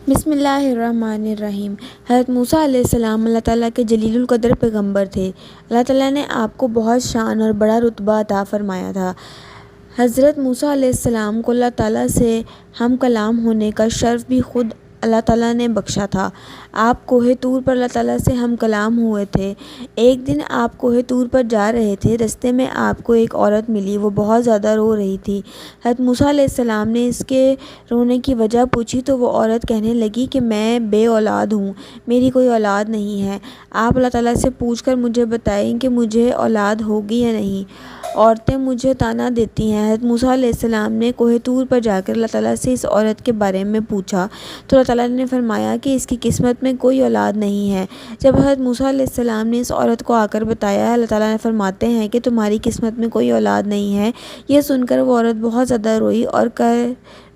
بسم اللہ الرحمن الرحیم۔ حضرت موسیٰ علیہ السلام اللہ تعالیٰ کے جلیل القدر پیغمبر تھے۔ اللہ تعالیٰ نے آپ کو بہت شان اور بڑا رتبہ عطا فرمایا تھا۔ حضرت موسیٰ علیہ السلام کو اللہ تعالیٰ سے ہم کلام ہونے کا شرف بھی خود اللہ تعالیٰ نے بخشا تھا۔ آپ کوہ طور پر اللہ تعالیٰ سے ہم کلام ہوئے تھے۔ ایک دن آپ کوہ طور پر جا رہے تھے، رستے میں آپ کو ایک عورت ملی، وہ بہت زیادہ رو رہی تھی۔ حضرت موسیٰ علیہ السلام نے اس کے رونے کی وجہ پوچھی تو وہ عورت کہنے لگی کہ میں بے اولاد ہوں، میری کوئی اولاد نہیں ہے۔ آپ اللہ تعالیٰ سے پوچھ کر مجھے بتائیں کہ مجھے اولاد ہوگی یا نہیں۔ عورتیں مجھے طعنہ دیتی ہیں۔ حضرت موسیٰ علیہ السلام نے کوہ طور پر جا کر اللہ تعالیٰ سے اس عورت کے بارے میں پوچھا تو اللہ تعالیٰ نے فرمایا کہ اس کی قسمت میں کوئی اولاد نہیں ہے۔ جب حضرت موسیٰ علیہ السلام نے اس عورت کو آ کر بتایا، اللہ تعالیٰ نے فرماتے ہیں کہ تمہاری قسمت میں کوئی اولاد نہیں ہے۔ یہ سن کر وہ عورت بہت زیادہ روئی اور کر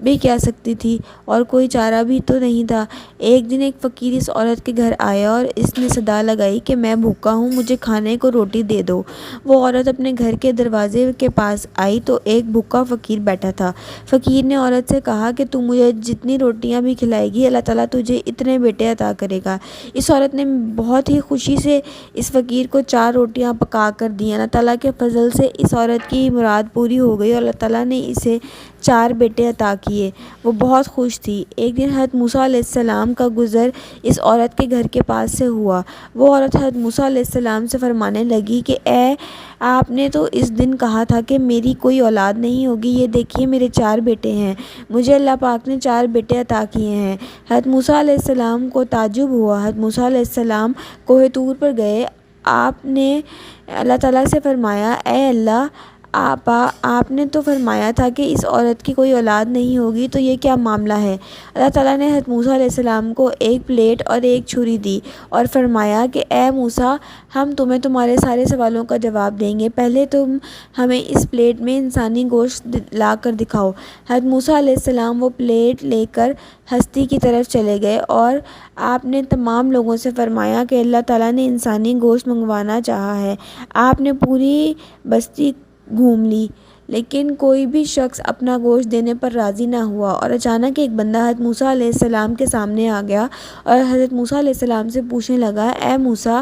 بھی کیا سکتی تھی، اور کوئی چارہ بھی تو نہیں تھا۔ ایک دن ایک فقیر اس عورت کے گھر آیا اور اس نے صدا لگائی کہ میں بھوکا ہوں، مجھے کھانے کو روٹی دے دو۔ وہ عورت اپنے گھر کے دروازے کے پاس آئی تو ایک بھوکا فقیر بیٹھا تھا۔ فقیر نے عورت سے کہا کہ تو مجھے جتنی روٹیاں بھی کھلائے گی، اللہ تعالیٰ تجھے اتنے بیٹے عطا کرے گا۔ اس عورت نے بہت ہی خوشی سے اس فقیر کو 4 روٹیاں پکا کر دیں۔ اللہ تعالیٰ کے فضل سے اس عورت کی مراد پوری ہو گئی اور اللہ تعالیٰ نے اسے 4 بیٹے عطا کیے۔ وہ بہت خوش تھی۔ ایک دن حضرت موسیٰ علیہ السلام کا گزر اس عورت کے گھر کے پاس سے ہوا۔ وہ عورت حضرت موسیٰ علیہ السلام سے فرمانے لگی کہ اے آپ نے تو اس دن کہا تھا کہ میری کوئی اولاد نہیں ہوگی، یہ دیکھیے میرے 4 بیٹے ہیں، مجھے اللہ پاک نے 4 بیٹے عطا کیے ہیں۔ حضرت موسیٰ علیہ السلام کو تعجب ہوا۔ حضرت موسیٰ علیہ السلام کوہ طور پر گئے۔ آپ نے اللہ تعالیٰ سے فرمایا اے اللہ، آپ نے تو فرمایا تھا کہ اس عورت کی کوئی اولاد نہیں ہوگی، تو یہ کیا معاملہ ہے؟ اللہ تعالیٰ نے حضرت موسیٰ علیہ السلام کو ایک پلیٹ اور ایک چھری دی اور فرمایا کہ اے موسیٰ، ہم تمہیں تمہارے سارے سوالوں کا جواب دیں گے، پہلے تم ہمیں اس پلیٹ میں انسانی گوشت لا کر دکھاؤ۔ حضرت موسیٰ علیہ السلام وہ پلیٹ لے کر ہستی کی طرف چلے گئے اور آپ نے تمام لوگوں سے فرمایا کہ اللہ تعالیٰ نے انسانی گوشت منگوانا چاہا ہے۔ آپ نے پوری بستی گھوم لی لیکن کوئی بھی شخص اپنا گوشت دینے پر راضی نہ ہوا، اور اچانک ایک بندہ حضرت موسیٰ علیہ السلام کے سامنے آ گیا اور حضرت موسیٰ علیہ السلام سے پوچھنے لگا اے موسیٰ،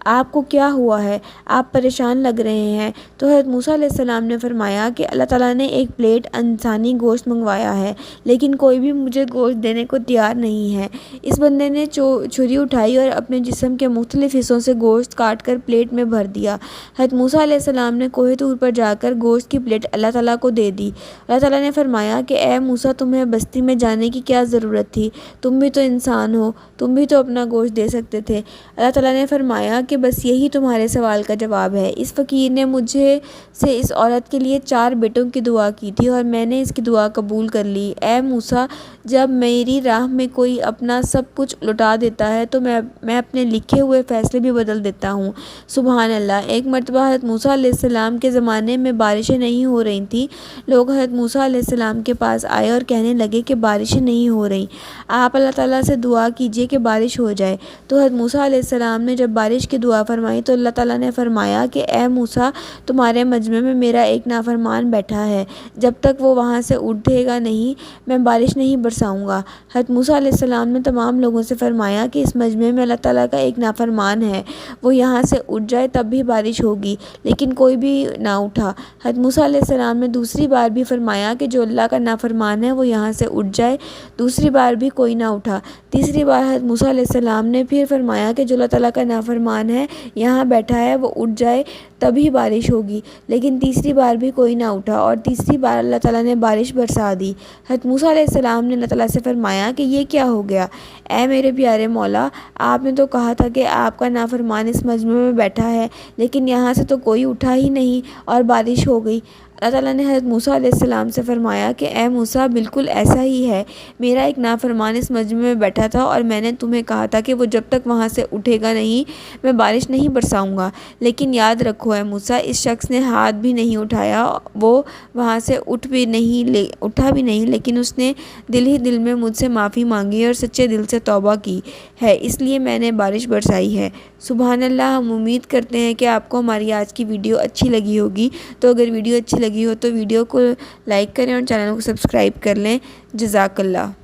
آپ کو کیا ہوا ہے؟ آپ پریشان لگ رہے ہیں۔ تو حضرت موسیٰ علیہ السلام نے فرمایا کہ اللہ تعالیٰ نے ایک پلیٹ انسانی گوشت منگوایا ہے لیکن کوئی بھی مجھے گوشت دینے کو تیار نہیں ہے۔ اس بندے نے چھری اٹھائی اور اپنے جسم کے مختلف حصوں سے گوشت کاٹ کر پلیٹ میں بھر دیا۔ حضرت موسیٰ علیہ السلام نے کوہ طور پر جا کر گوشت کی پلیٹ اللہ تعالیٰ کو دے دی۔ اللہ تعالیٰ نے فرمایا کہ اے موسیٰ، تمہیں بستی میں جانے کی کیا ضرورت تھی؟ تم بھی تو انسان ہو، تم بھی تو اپنا گوشت دے سکتے تھے۔ اللہ تعالیٰ نے فرمایا کہ بس یہی تمہارے سوال کا جواب ہے۔ اس فقیر نے مجھے سے اس عورت کے لیے 4 بیٹوں کی دعا کی تھی اور میں نے اس کی دعا قبول کر لی۔ اے موسیٰ، جب میری راہ میں کوئی اپنا سب کچھ لٹا دیتا ہے تو میں اپنے لکھے ہوئے فیصلے بھی بدل دیتا ہوں۔ سبحان اللہ۔ ایک مرتبہ حضرت موسیٰ علیہ السلام کے زمانے میں بارشیں نہیں ہو رہی تھیں۔ لوگ حضرت موسیٰ علیہ السلام کے پاس آئے اور کہنے لگے کہ بارشیں نہیں ہو رہی، آپ اللہ تعالیٰ سے دعا کیجئے کہ بارش ہو جائے۔ تو حضرت موسیٰ علیہ السلام نے جب بارش کی دعا فرمائی تو اللہ تعالیٰ نے فرمایا کہ اے موسیٰ، تمہارے مجمع میں میرا ایک نافرمان بیٹھا ہے، جب تک وہ وہاں سے اٹھے گا نہیں میں بارش نہیں برساؤں گا۔ حضرت موسیٰ علیہ السلام نے تمام لوگوں سے فرمایا کہ اس مجمع میں اللہ تعالیٰ کا ایک نافرمان ہے، وہ یہاں سے اٹھ جائے تب بھی بارش ہوگی، لیکن کوئی بھی نہ اٹھا۔ حضرت موسیٰ علیہ السلام نے دوسری بار بھی فرمایا کہ جو اللہ کا نافرمان ہے وہ یہاں سے اٹھ جائے، دوسری بار بھی کوئی نہ اٹھا۔ تیسری بار حضرت موسیٰ علیہ السلام نے پھر فرمایا کہ جو اللہ تعالیٰ کا نافرمان ہے یہاں بیٹھا ہے وہ اٹھ جائے تبھی بارش ہوگی، لیکن تیسری بار بھی کوئی نہ اٹھا، اور تیسری بار اللہ تعالیٰ نے بارش برسا دی۔ حضرت موسیٰ علیہ السلام نے اللہ تعالیٰ سے فرمایا کہ یہ کیا ہو گیا؟ اے میرے پیارے مولا، آپ نے تو کہا تھا کہ آپ کا نافرمان اس مجمع میں بیٹھا ہے، لیکن یہاں سے تو کوئی اٹھا ہی نہیں اور بارش ہو گئی۔ اللہ تعالیٰ نے حضرت موسیٰ علیہ السلام سے فرمایا کہ اے موسیٰ، بالکل ایسا ہی ہے، میرا ایک نافرمان اس مجمع میں بیٹھا تھا اور میں نے تمہیں کہا تھا کہ وہ جب تک وہاں سے اٹھے گا نہیں میں بارش نہیں برساؤں گا، لیکن یاد رکھو اے موسیٰ، اس شخص نے ہاتھ بھی نہیں اٹھایا، وہ وہاں سے اٹھا بھی نہیں، لیکن اس نے دل ہی دل میں مجھ سے معافی مانگی اور سچے دل سے توبہ کی ہے، اس لیے میں نے بارش برسائی ہے۔ سبحان اللہ۔ ہم امید کرتے ہیں کہ آپ کو ہماری آج کی ویڈیو اچھی لگی ہوگی، تو اگر ویڈیو اچھی لگی ہو تو ویڈیو کو لائک کریں اور چینل کو سبسکرائب کر لیں۔ جزاک اللہ۔